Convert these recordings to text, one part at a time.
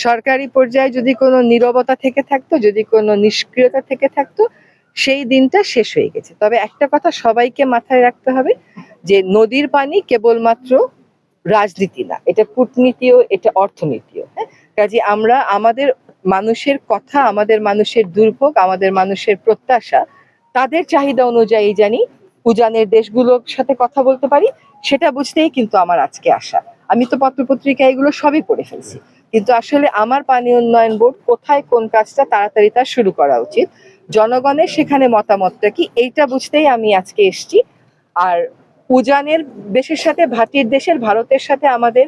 সরকারি পর্যায়ে যদি কোনো নীরবতা থেকে থাকতো, যদি কোনো নিষ্ক্রিয়তা থেকে থাকতো, সেই দিনটা শেষ হয়ে গেছে। তবে একটা কথা সবাইকে মাথায় রাখতে হবে যে নদীর পানি কেবলমাত্র রাজনীতি না, এটা কূটনীতিও, এটা অর্থনীতিও। হ্যাঁ, কাজে আমরা আমাদের মানুষের কথা, আমাদের মানুষের দুর্ভোগ, আমাদের মানুষের প্রত্যাশা, তাদের চাহিদা অনুযায়ী জানি উজানের দেশগুলোর সাথে কথা বলতে পারি, সেটা বুঝতেই কিন্তু আমার আজকে আসা। আমি তো পত্রপত্রিকা এগুলো সবই পড়ে ফেলছি, কিন্তু আসলে আমার পানি উন্নয়ন বোর্ড কোথায় কোন কাজটা তাড়াতাড়ি তার শুরু করা উচিত, জনগণের সেখানে মতামতটা কি, এইটা বুঝতেই আমি আজকে এসছি। আর উজানের দেশের সাথে, ভাটির দেশের ভারতের সাথে আমাদের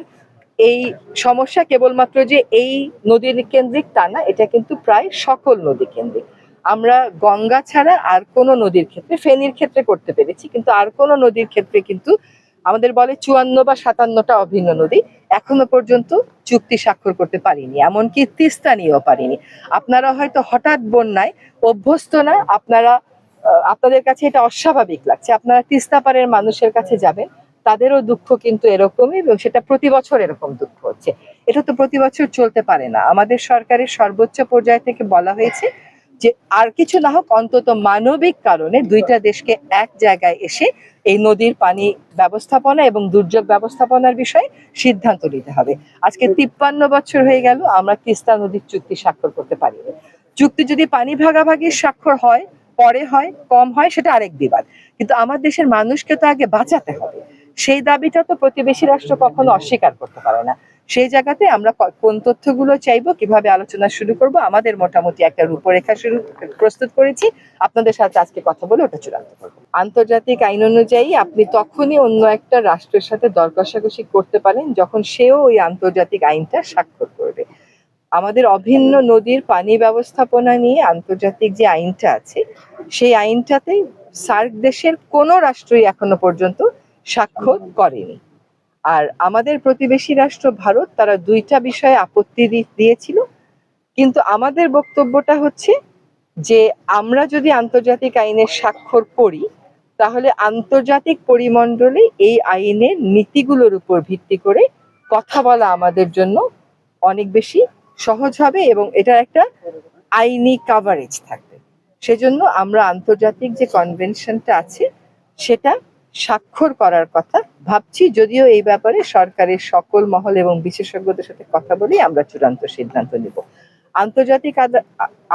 এই সমস্যা কেবলমাত্র যে এই নদী কেন্দ্রিক তা না, এটা কিন্তু প্রায় সকল নদী কেন্দ্রিক। আমরা গঙ্গা ছাড়া আর কোনো নদীর ক্ষেত্রে, ফেনীর ক্ষেত্রে করতে পেরেছি, কিন্তু আর কোনো নদীর ক্ষেত্রে কিন্তু আমাদের বলে 54 বা 57টা অভিন্ন নদী, এখনো পর্যন্ত চুক্তি স্বাক্ষর করতে পারিনি, এমনকি তিস্তা নিয়েও পারিনি। আপনারা হয়তো হঠাৎ বন্যায় অভ্যস্ত না, আপনাদের কাছে এটা অস্বাভাবিক লাগছে, আপনারা তিস্তা পারের মানুষের কাছে যাবেন, তাদেরও দুঃখ কিন্তু এরকমই, এবং সেটা প্রতি বছর এরকম দুঃখ হচ্ছে। এটা তো প্রতি বছর চলতে পারে না। আমাদের সরকারের সর্বোচ্চ পর্যায় থেকে বলা হয়েছে যে আর কিছু না হোক, অন্তত মানবিক কারণে দুইটা দেশকে এক জায়গায় এসে এই নদীর পানি ব্যবস্থাপনা এবং দুর্যোগ ব্যবস্থাপনার বিষয়ে সিদ্ধান্ত নিতে হবে। আজকে 53 বছর হয়ে গেল আমরা তিস্তা নদীর চুক্তি স্বাক্ষর করতে পারিনি। চুক্তি যদি পানি ভাগাভাগির স্বাক্ষর হয়, পরে হয়, কম হয়, সেটা আরেক বিবাদ, কিন্তু আমার দেশের মানুষকে তো আগে বাঁচাতে হবে। সেই দাবিটা তো প্রতিবেশী রাষ্ট্র কখনো অস্বীকার করতে পারে না। সেই জায়গাতে আমরা কোন তথ্যগুলো চাইবো, কিভাবে আলোচনা শুরু করব, আমাদের মোটামুটি একটা রূপরেখা প্রস্তুত করেছি। আপনাদের সাথে আজকে কথা বলে ওটা চূড়ান্ত করবো। আন্তর্জাতিক আইন অনুযায়ী আপনি তখনই অন্য একটা রাষ্ট্রের সাথে দর কষাকষি করতে পারেন যখন সেও ওই আন্তর্জাতিক আইনটা স্বাক্ষর করবে। আমাদের অভিন্ন নদীর পানি ব্যবস্থাপনা নিয়ে আন্তর্জাতিক যে আইনটা আছে, সেই আইনটাতে সার্ক দেশের কোনো রাষ্ট্রই এখনো পর্যন্ত স্বাক্ষর করেনি। আর আমাদের প্রতিবেশী রাষ্ট্র ভারত, তারা দুইটা বিষয়ে আপত্তি দিয়েছিল, কিন্তু আমাদের বক্তব্যটা হচ্ছে যে আমরা যদি আন্তর্জাতিক আইনের স্বাক্ষর করি, তাহলে আন্তর্জাতিক পরিমণ্ডলে এই আইনের নীতিগুলোর উপর ভিত্তি করে কথা বলা আমাদের জন্য অনেক বেশি সহজ হবে, এবং এটার একটা আইনি কাভারেজ থাকবে। সেজন্য আমরা আন্তর্জাতিক যে কনভেনশনটা আছে সেটা স্বাক্ষর করার কথা ভাবছি, যদিও এই ব্যাপারে সরকারের সকল মহল এবং বিশেষজ্ঞদের সাথে কথা বলেই আমরা চূড়ান্ত সিদ্ধান্ত নিব।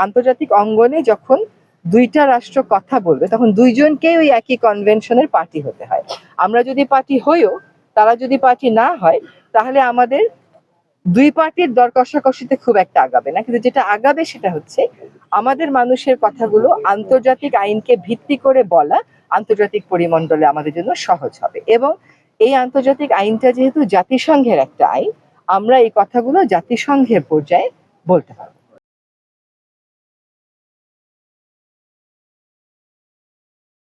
আন্তর্জাতিক অঙ্গনে যখন দুইটা রাষ্ট্র কথা বলবে, তখন দুইজনকেই ওই একই কনভেনশনের পার্টি হতে হয়। আমরা যদি পার্টি হইও, তারা যদি পার্টি না হয়, তাহলে আমাদের দুই পার্টির দর কষাকষিতে খুব একটা আগাবে না, কিন্তু যেটা আগাবে সেটা হচ্ছে আমাদের মানুষের কথাগুলো আন্তর্জাতিক আইনকে ভিত্তি করে বলা আন্তর্জাতিক পরিমণ্ডলে আমাদের জন্য সহজ হবে। এবং এই আন্তর্জাতিক আইনটা যেহেতু জাতিসংঘের একটা আইন, আমরা এই কথাগুলো জাতিসংঘের পর্যায়ে বলতে পারবো।